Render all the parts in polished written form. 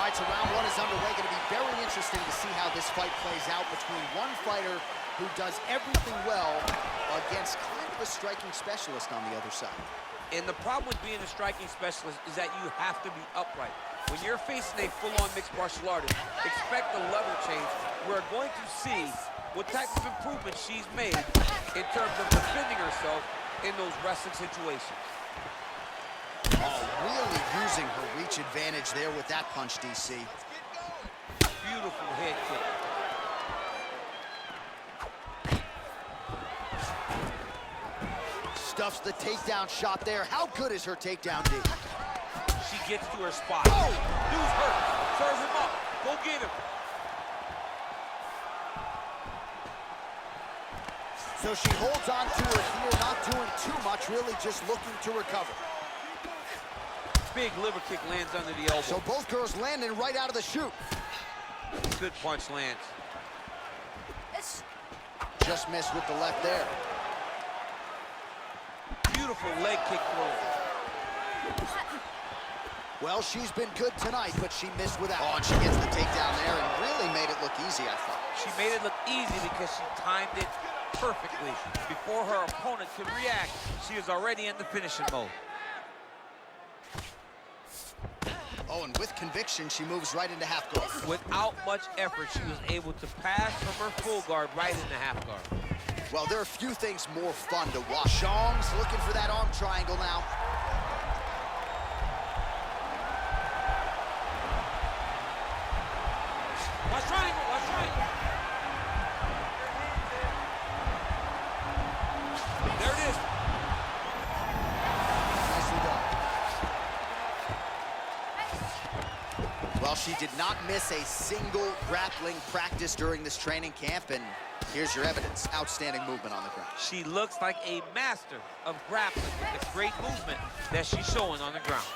right, so round one is underway. Going to be very interesting to see how this fight plays out between one fighter who does everything well against kind of a striking specialist on the other side. And the problem with being a striking specialist is that you have to be upright. When you're facing a full-on mixed martial artist, expect a level change. We're going to see what type of improvement she's made in terms of defending herself in those wrestling situations. Oh, really using her reach advantage there with that punch, DC. Beautiful head kick. Stuffs the takedown shot there. How good is her takedown, D? She gets to her spot. Oh! Dude's hurt. Serve him up. Go get him. So she holds on to her heel, not doing too much, really just looking to recover. Big liver kick lands under the elbow. So both girls landing right out of the chute. Good punch lands. Just missed with the left there. Beautiful leg kick throw. Well, she's been good tonight, but she missed with that. Oh, and she gets the takedown there and really made it look easy, I thought. She made it look easy because she timed it perfectly. Before her opponent could react, she was already in the finishing mode. Oh, and with conviction, she moves right into half guard. Without much effort, she was able to pass from her full guard right into half guard. Well, there are few things more fun to watch. Zhang's looking for that arm triangle now. Watch triangle, watch triangle. There it is. Nicely done. Well, she did not miss a single grappling practice during this training camp, and here's your evidence. Outstanding movement on the ground. She looks like a master of grappling with the great movement that she's showing on the ground.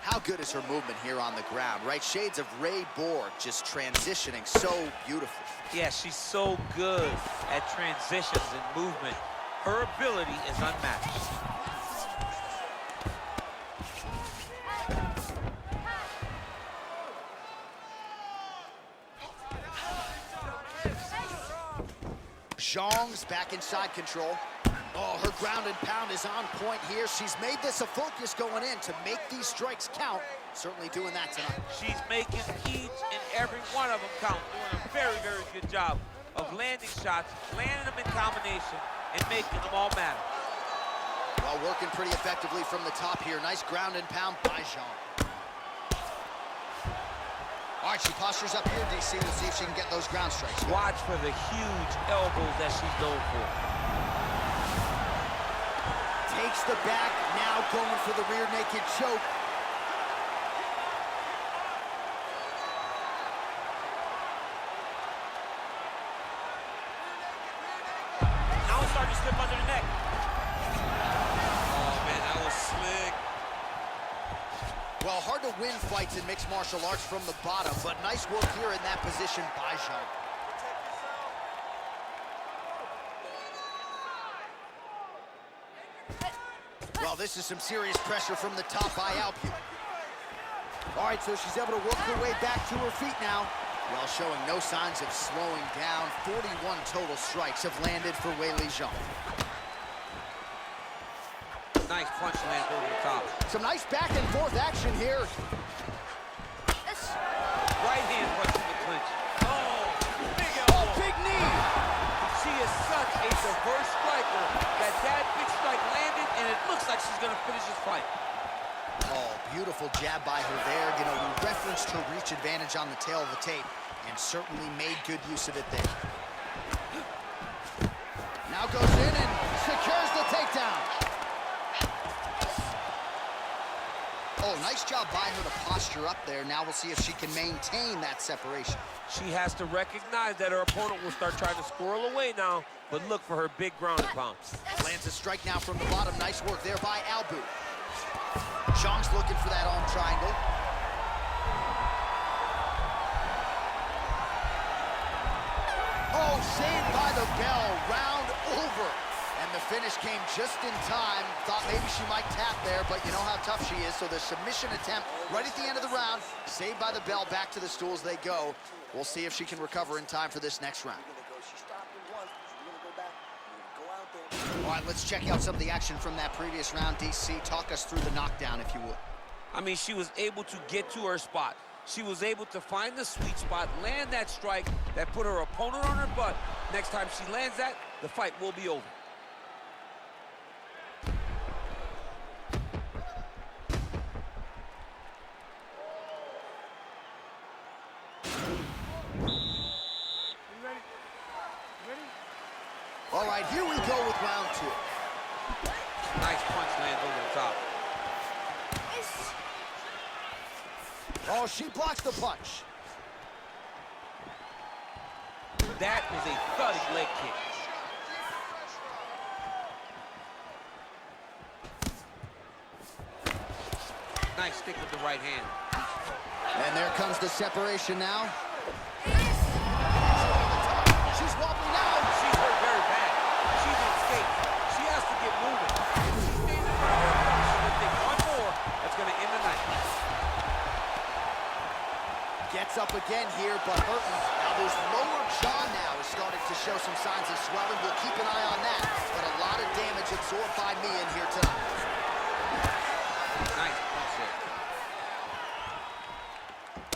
How good is her movement here on the ground, right? Shades of Ray Borg, just transitioning so beautifully. Yeah, she's so good at transitions and movement. Her ability is unmatched. Zhang's back inside control. Oh, her ground and pound is on point here. She's made this a focus going in to make these strikes count. Certainly doing that tonight. She's making each and every one of them count, doing a very, very good job of landing shots, landing them in combination, and making them all matter. Well, working pretty effectively from the top here. Nice ground and pound by Zhang. All right, she postures up here, DC. We'll see if she can get those ground strikes. Watch for the huge elbows that she's known for. Takes the back, now going for the rear naked choke. Now it's starting to slip under the neck. Oh, man, that was slick. Well, hard to win fights in mixed martial arts from the bottom, but nice work here in that position by Zhang. Well, this is some serious pressure from the top by Alpu. All right, so she's able to work her way back to her feet now. Well, showing no signs of slowing down. 41 total strikes have landed for Weili Zhang. Nice punch lands over the top. Some nice back and forth action here. Right hand punch in the clinch. Oh, big elbow. Oh, big knee. She is such a diverse striker that big strike landed, and it looks like she's going to finish this fight. Oh, beautiful jab by her there. You know, we referenced her reach advantage on the tail of the tape and certainly made good use of it there. Now goes in and secures the takedown. Oh, nice job by her to posture up there. Now we'll see if she can maintain that separation. She has to recognize that her opponent will start trying to squirrel away now, but look for her big ground and pound. Lands a strike now from the bottom. Nice work there by Albu. Zhang's looking for that arm triangle. Oh, saved by the bell, round over. And the finish came just in time. Thought maybe she might tap there, but you know how tough she is. So the submission attempt right at the end of the round, saved by the bell, back to the stools they go. We'll see if she can recover in time for this next round. All right, let's check out some of the action from that previous round. DC, talk us through the knockdown, if you would. I mean, she was able to get to her spot. She was able to find the sweet spot, land that strike that put her opponent on her butt. Next time she lands that, the fight will be over. All right, here we go with round two. Nice punch lands over the top. Oh, she blocks the punch. That was a thudding leg kick. Nice stick with the right hand. And there comes the separation now. She's wobbling now. She's hurt very bad. She's in skates. She has to get moving. If she stays in front of her punch, she's gonna take one more. That's gonna end the night. Gets up again here, but hurting. Now this lower jaw now is starting to show some signs of swelling. We'll keep an eye on that. But a lot of damage absorbed by me in here tonight. Nice punch there.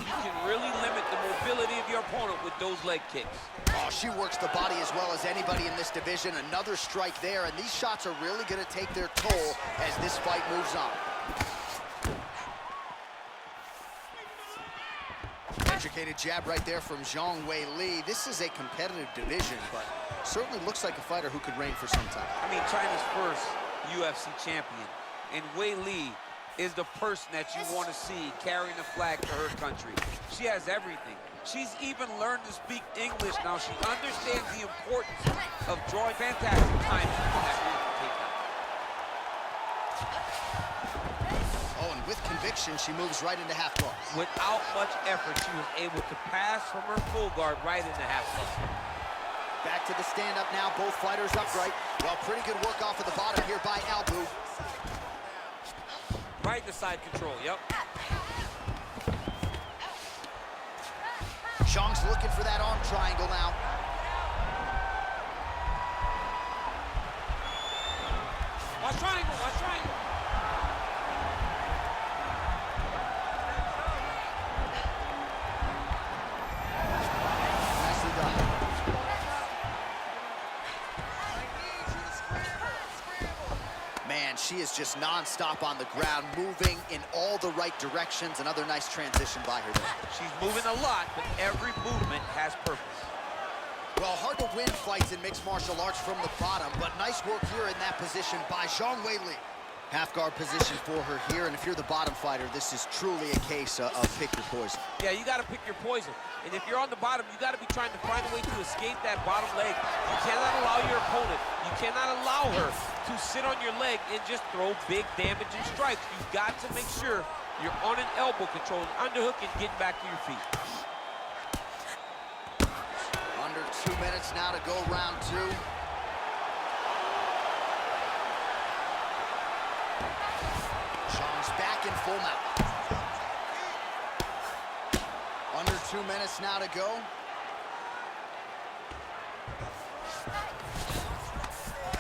You can really limit the mobility of your opponent with those leg kicks. Oh, she works the body as well as anybody in this division. Another strike there, and these shots are really going to take their toll as this fight moves on. Educated jab right there from Zhang Weili. This is a competitive division, but certainly looks like a fighter who could reign for some time. I mean, China's first UFC champion, and Weili is the person that you want to see carrying the flag for her country. She has everything. She's even learned to speak English now. She understands the importance of drawing fantastic timing on that beautiful takedown. Oh, and with conviction, she moves right into half guard. Without much effort, she was able to pass from her full guard right into half guard. Back to the stand-up now, both fighters upright. Well, pretty good work off of the bottom here by Albu. Right in the side control, yep. Zhang's looking for that arm triangle now. Watch triangle, watch triangle. Nicely done. Man, she is just non-stop on the ground, moving in all the right directions. Another nice transition by her there. She's moving a lot, but every movement has purpose. Well, hard to win fights in mixed martial arts from the bottom, but nice work here in that position by Zhang Weili. Half guard position for her here, and if you're the bottom fighter, this is truly a case of pick your poison. Yeah, you got to pick your poison. And if you're on the bottom, you got to be trying to find a way to escape that bottom leg. You cannot allow your opponent, you cannot allow her to sit on your leg and just throw big damaging strikes. You've got to make sure you're on an elbow control, an underhook, and getting back to your feet. Under 2 minutes now to go round two. Zhang's back in full mount. Under 2 minutes now to go.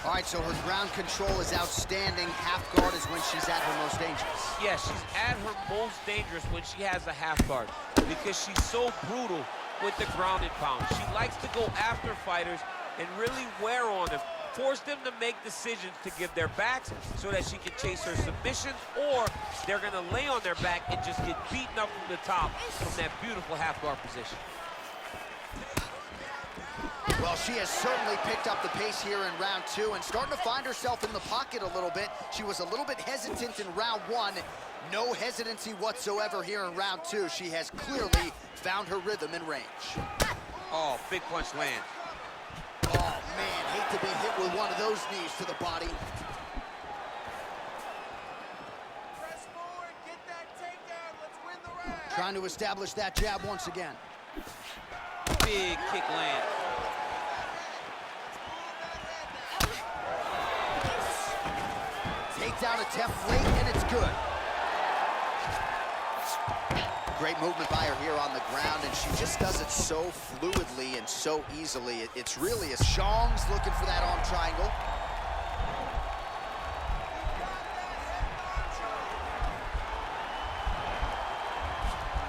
All right, so her ground control is outstanding. Half guard is when she's at her most dangerous. Yeah, she's at her most dangerous when she has a half guard because she's so brutal with the ground and pound. She likes to go after fighters and really wear on them, force them to make decisions to give their backs so that she can chase her submissions, or they're gonna lay on their back and just get beaten up from the top from that beautiful half guard position. Well, she has certainly picked up the pace here in round two and starting to find herself in the pocket a little bit. She was a little bit hesitant in round one. No hesitancy whatsoever here in round two. She has clearly found her rhythm and range. Oh, big punch land. Oh, man, hate to be hit with one of those knees to the body. Press forward, get that takedown, let's win the round. Trying to establish that jab once again. Big kick land. takedown attempt late, and it's good. Great movement by her here on the ground, and she just does it so fluidly and so easily. It's really a... Zhang's looking for that arm triangle.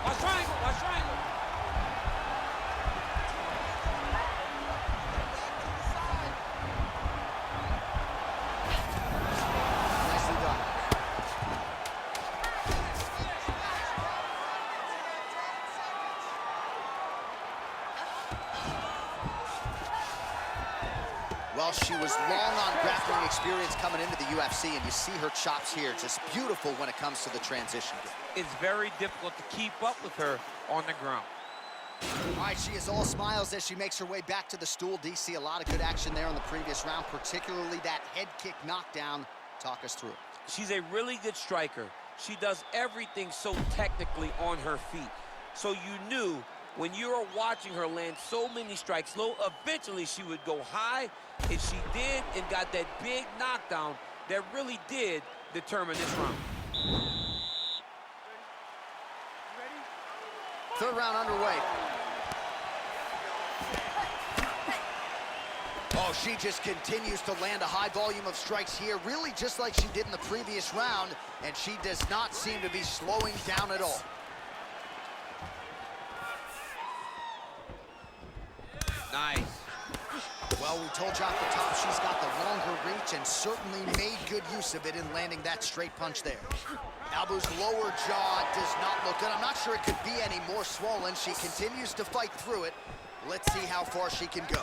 Watch triangle, watch triangle. Nicely done. Well, she was long on grappling experience coming into the UFC, and you see her chops here, just beautiful when it comes to the transition game. It's very difficult to keep up with her on the ground. All right, she is all smiles as she makes her way back to the stool. DC, a lot of good action there in the previous round, particularly that head kick knockdown. Talk us through it. She's a really good striker. She does everything so technically on her feet. So you knew when you were watching her land so many strikes low, eventually she would go high, and she did, and got that big knockdown that really did determine this round. Third round underway. Oh, she just continues to land a high volume of strikes here, really just like she did in the previous round, and she does not seem to be slowing down at all. Nice. Well, we told you off the top she's got the longer reach and certainly made good use of it in landing that straight punch there. Albu's lower jaw does not look good. I'm not sure it could be any more swollen. She continues to fight through it. Let's see how far she can go.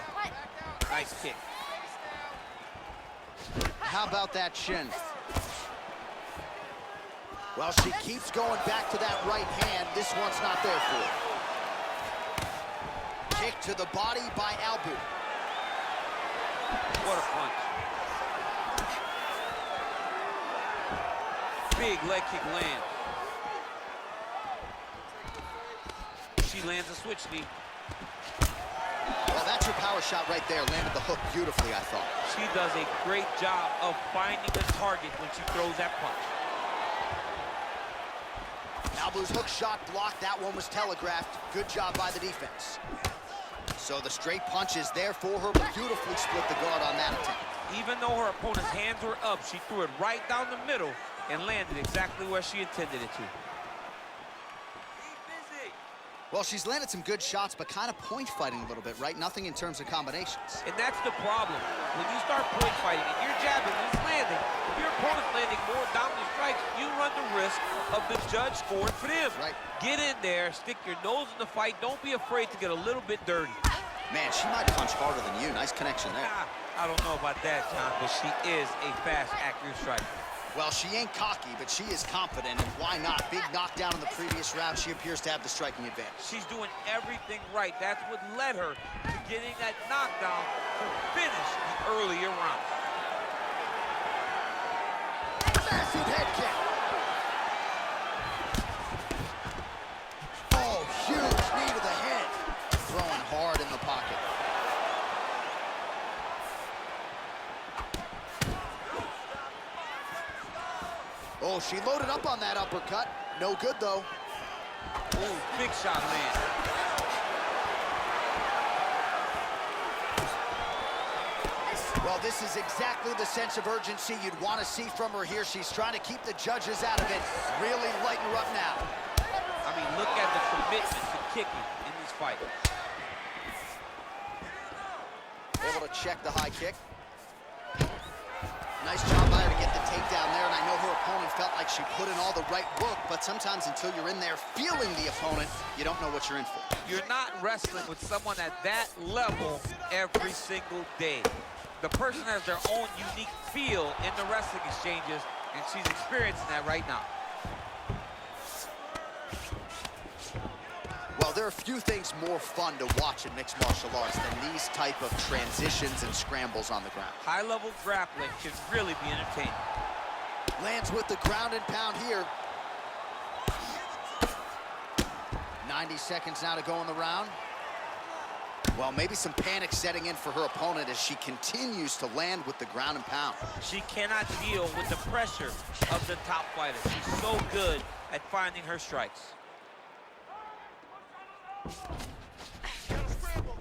Nice kick. How about that shin? Well, she keeps going back to that right hand. This one's not there for her. Kick to the body by Albu. What a punch. Big leg kick lands. She lands a switch knee. Well, that's your power shot right there. Landed the hook beautifully, I thought. She does a great job of finding the target when she throws that punch. Albu's hook shot blocked. That one was telegraphed. Good job by the defense. So the straight punch is there for her, but beautifully split the guard on that attempt. Even though her opponent's hands were up, she threw it right down the middle and landed exactly where she intended it to. Well, she's landed some good shots, but kind of point fighting a little bit, right? Nothing in terms of combinations. And that's the problem. When you start point fighting and you're jabbing and it's landing, if your opponent's landing more dominant strikes, you run the risk of the judge scoring for them. Right. Get in there, stick your nose in the fight. Don't be afraid to get a little bit dirty. Man, she might punch harder than you. Nice connection there. I don't know about that, John, but she is a fast, accurate striker. Well, she ain't cocky, but she is confident, and why not? Big knockdown in the previous round. She appears to have the striking advantage. She's doing everything right. That's what led her to getting that knockdown to finish the earlier round. Massive head kick. Oh, huge knee to the head. Throwing hard in the pocket. Oh, she loaded up on that uppercut. No good, though. Ooh, big shot land. Well, this is exactly the sense of urgency you'd want to see from her here. She's trying to keep the judges out of it. Really lighten her up now. I mean, look at the commitment to kicking in this fight. Able to check the high kick. Nice job by her to get the takedown there, and I know her opponent felt like she put in all the right work, but sometimes until you're in there feeling the opponent, you don't know what you're in for. You're not wrestling with someone at that level every single day. The person has their own unique feel in the wrestling exchanges, and she's experiencing that right now. Well, there are few things more fun to watch in mixed martial arts than these type of transitions and scrambles on the ground. High-level grappling can really be entertaining. Lands with the ground and pound here. 90 seconds now to go in the round. Well, maybe some panic setting in for her opponent as she continues to land with the ground and pound. She cannot deal with the pressure of the top fighter. She's so good at finding her strikes. Scramble.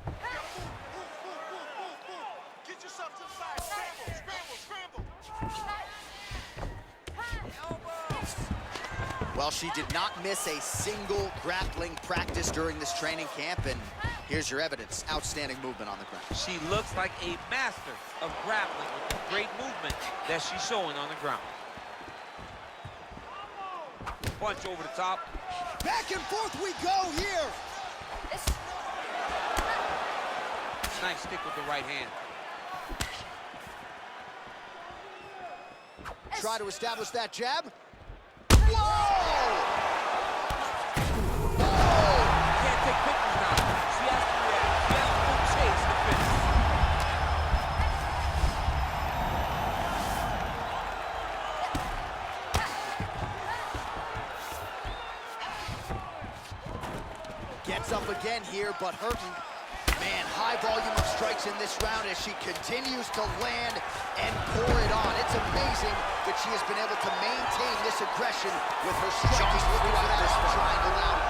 Get yourself to the side. Scramble. Well, she did not miss a single grappling practice during this training camp, and here's your evidence. Outstanding movement on the ground. She looks like a master of grappling with the great movement that she's showing on the ground. Punch over the top. Back and forth we go here. Nice stick with the right hand. Try to establish that jab. Whoa! Can't take pictures now. She has to react. She has to chase the finish. Gets up again here, but hurting. Man, high volume of strikes in this round as she continues to land and pour it on. It's amazing that she has been able to maintain this aggression with her striking throughout this triangle out.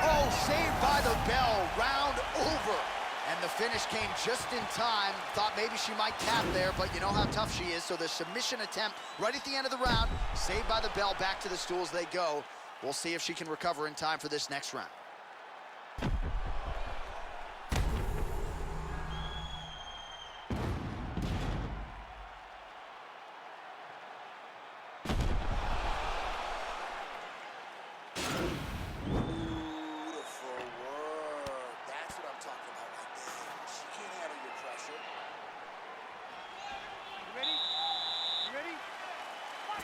Oh, saved by the bell, round over. And the finish came just in time. Thought maybe she might tap there, but you know how tough she is. So the submission attempt right at the end of the round, saved by the bell, back to the stools they go. We'll see if she can recover in time for this next round.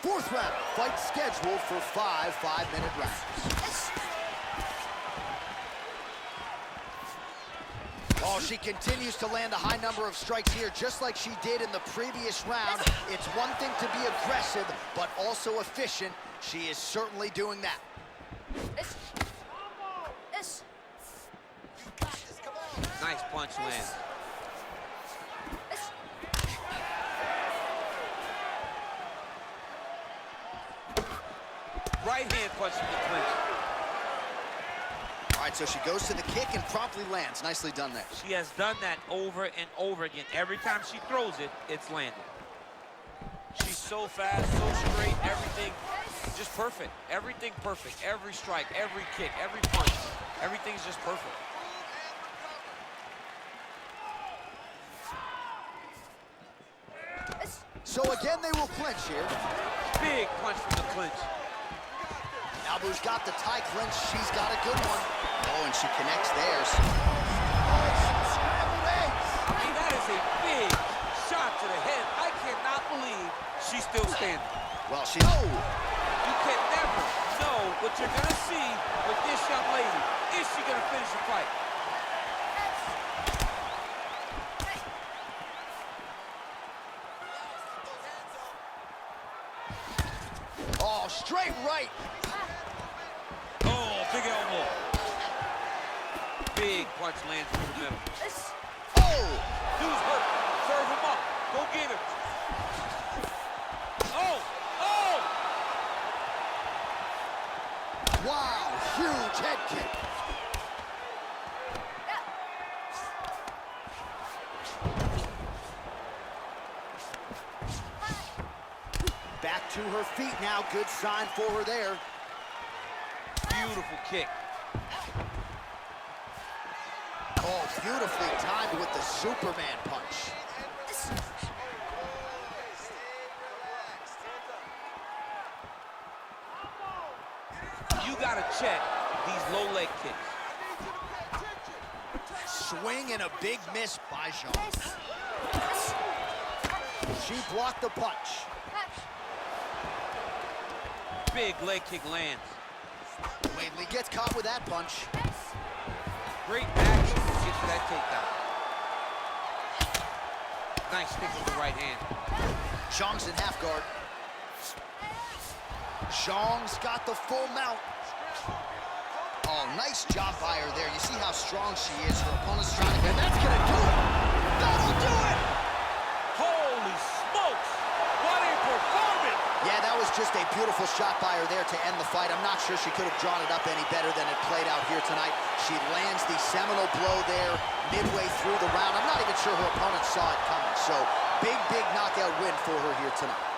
Fourth round, fight scheduled for 5 5-minute rounds. Oh, she continues to land a high number of strikes here, just like she did in the previous round. It's one thing to be aggressive, but also efficient. She is certainly doing that. Nice punch lands. Right hand punch in the clinch. All right, so she goes to the kick and promptly lands. Nicely done there. She has done that over and over again. Every time she throws it, it's landed. She's so fast, so straight, everything just perfect. Everything perfect. Every strike, every kick, every punch. Everything's just perfect. So again, they will clinch here. Big punch from the clinch. Albu's got the tie clinch. She's got a good one. Oh, and she connects theirs. I mean, that is a big shot to the head. I cannot believe she's still standing. Well, she... Oh! You can never know what you're going to see with this young lady. Is she going to finish the fight? Oh, straight right. Oh, big elbow. Big punch lands through the middle. Oh! Dude's hurt. Serve him up. Go get him. Oh! Oh! Wow, huge head kick. Back to her feet now. Good sign for her there. Beautiful kick. Oh, beautifully timed with the Superman punch. You gotta check these low leg kicks. Swing and a big miss by Zhang. She blocked the punch. Big leg kick lands. Weili gets caught with that punch. Great action to get to that takedown. Nice stick with the right hand. Zhang's in half guard. Zhang's got the full mount. Oh, Nice job by her there. You see how strong she is. Her opponent's trying to... And that's going to do it! That'll do it! Holy smokes! What a performance! Yeah, that was just a beautiful shot by her there to end the fight. I'm not sure she could have drawn it up any better than it played out here tonight. She lands the seminal blow there midway through the round. I'm not even sure her opponent saw it coming. So, big knockout win for her here tonight.